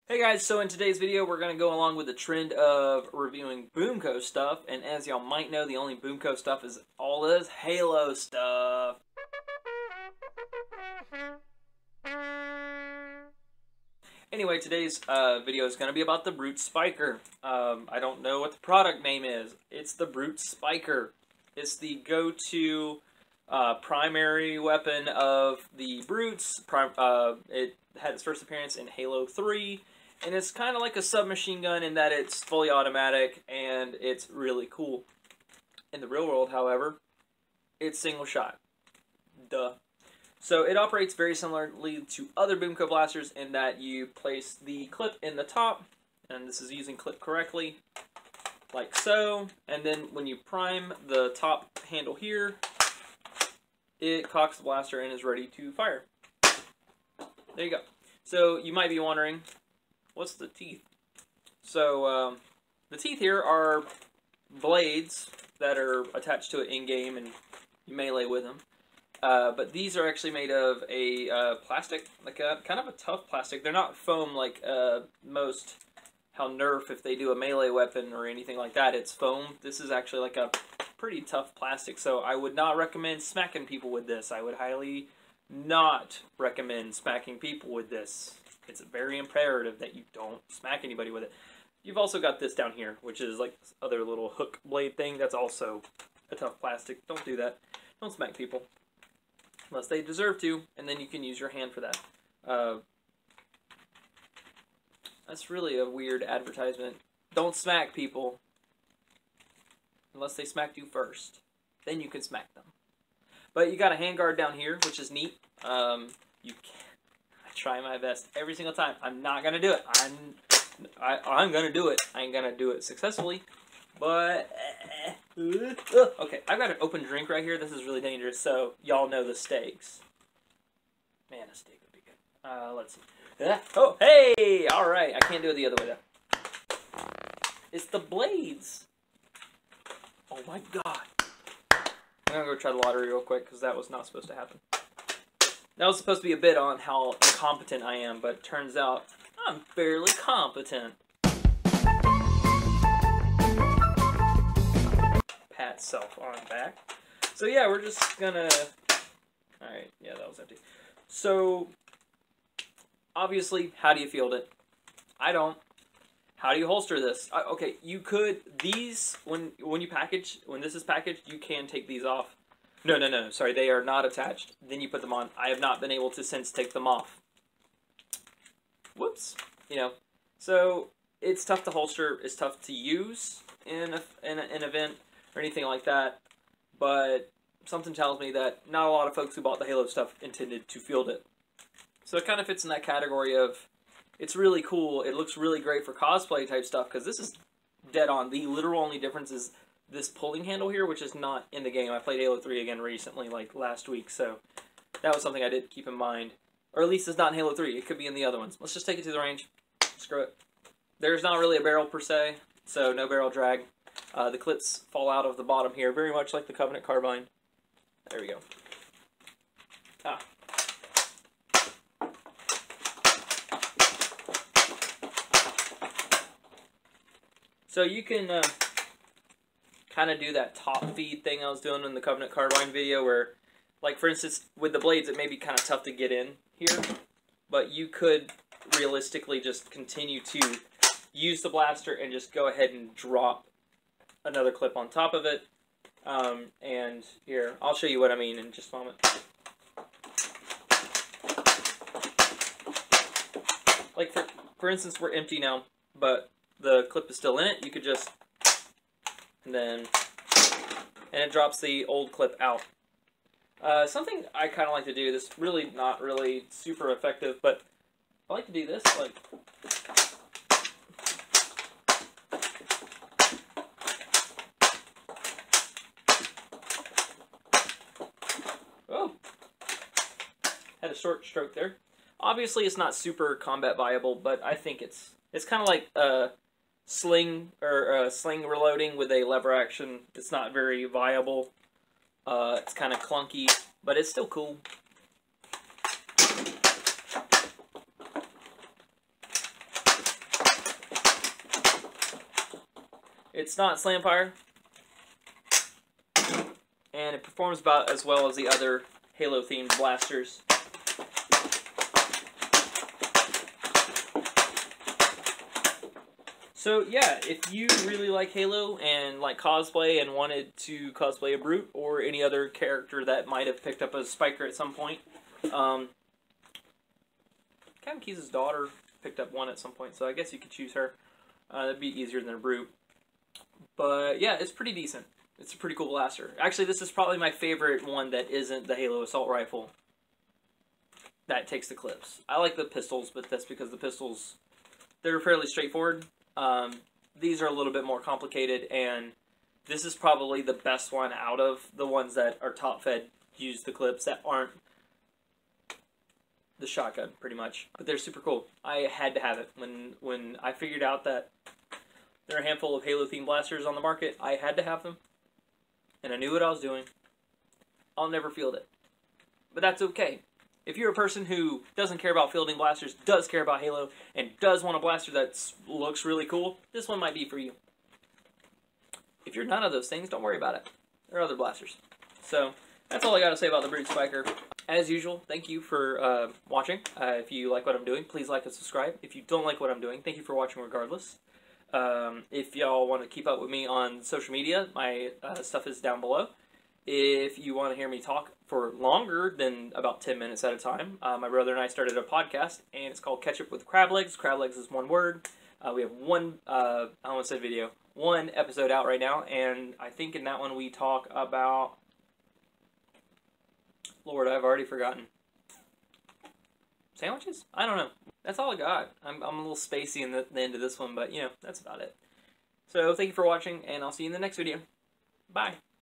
Hey guys, so in today's video we're going to go along with the trend of reviewing BOOMco stuff, and as y'all might know, the only BOOMco stuff is all this Halo stuff. Anyway, today's video is going to be about the Brute Spiker. I don't know what the product name is. It's the Brute Spiker. It's the go-to primary weapon of the Brutes. It had its first appearance in Halo 3. And it's kind of like a submachine gun in that it's fully automatic and it's really cool. In the real world, however, it's single shot. Duh. So it operates very similarly to other BOOMco blasters in that you place the clip in the top, and this is using clip correctly, like so. And then when you prime the top handle here, it cocks the blaster and is ready to fire. There you go. So you might be wondering, what's the teeth? So the teeth here are blades that are attached to it in-game, and you melee with them. But these are actually made of a plastic, like a kind of a tough plastic. They're not foam like most how Nerf, if they do a melee weapon or anything like that, it's foam. This is actually like a pretty tough plastic, so I would not recommend smacking people with this. I would highly not recommend smacking people with this. It's very imperative that you don't smack anybody with it. You've also got this down here, which is like this other little hook blade thing. That's also a tough plastic. Don't do that. Don't smack people. Unless they deserve to, and then you can use your hand for that. That's really a weird advertisement. Don't smack people. Unless they smacked you first. Then you can smack them. But you got a handguard down here, which is neat. You can try my best every single time. I'm not gonna do it. I'm gonna do it. I ain't gonna do it successfully, but okay. I've got an open drink right here. This is really dangerous. So y'all know the stakes. Man, a steak would be good. Let's see. Oh, hey! All right. I can't do it the other way though. It's the blades. Oh my god. I'm gonna go try the lottery real quick because that was not supposed to happen. That was supposed to be a bit on how incompetent I am, but turns out I'm fairly competent. Pat self on back. So yeah, we're just gonna... Alright, yeah, that was empty. So, obviously, how do you field it? I don't. How do you holster this? Okay, you could... These, when this is packaged, you can take these off. No, sorry, they are not attached. Then you put them on. I have not been able to since take them off. Whoops. You know, so it's tough to holster. It's tough to use in an event or anything like that. But something tells me that not a lot of folks who bought the Halo stuff intended to field it. So it kind of fits in that category of, it's really cool. It looks really great for cosplay type stuff because this is dead on. The literal only difference is this pulling handle here, which is not in the game. I played Halo 3 again recently, like last week, so that was something I did keep in mind. Or at least it's not in Halo 3. It could be in the other ones. Let's just take it to the range. Screw it. There's not really a barrel per se, so no barrel drag. The clips fall out of the bottom here, very much like the Covenant carbine. There we go. Ah. So you can... kind of do that top feed thing I was doing in the Covenant Carbine video where, like for instance, with the blades it may be kind of tough to get in here, but you could realistically just continue to use the blaster and just go ahead and drop another clip on top of it. And here, I'll show you what I mean in just a moment. Like for instance, we're empty now, but the clip is still in it. You could just... and it drops the old clip out. Something I kind of like to do, this really not really super effective, but I like to do this, like, oh, had a short stroke there. Obviously it's not super combat viable, but I think it's kind of like sling reloading with a lever action. It's not very viable. It's kind of clunky, but it's still cool. It's not Slampire, and it performs about as well as the other Halo-themed blasters. So yeah, if you really like Halo and like cosplay and wanted to cosplay a Brute or any other character that might have picked up a Spiker at some point, Captain Keys' daughter picked up one at some point, so I guess you could choose her. That'd be easier than a Brute. But yeah, it's pretty decent. It's a pretty cool blaster. Actually, this is probably my favorite one that isn't the Halo Assault Rifle that takes the clips. I like the pistols, but that's because the pistols, they're fairly straightforward. These are a little bit more complicated, and this is probably the best one out of the ones that are top-fed, use the clips that aren't the shotgun, pretty much. But they're super cool. I had to have it. When I figured out that there are a handful of Halo-themed blasters on the market, I had to have them, and I knew what I was doing. I'll never field it. But that's okay. If you're a person who doesn't care about fielding blasters, does care about Halo, and does want a blaster that looks really cool, this one might be for you. If you're none of those things, don't worry about it. There are other blasters. So, that's all I got to say about the Brute Spiker. As usual, thank you for watching. If you like what I'm doing, please like and subscribe. If you don't like what I'm doing, thank you for watching regardless. If y'all want to keep up with me on social media, my stuff is down below. If you want to hear me talk for longer than about 10 minutes at a time, my brother and I started a podcast, and it's called Ketchup with Crab Legs. Crab Legs is one word. We have one, I don't want to say video, one episode out right now, and I think in that one we talk about, Lord, I've already forgotten. Sandwiches? I don't know. That's all I got. I'm a little spacey in the end of this one, but, you know, that's about it. So, thank you for watching, and I'll see you in the next video. Bye.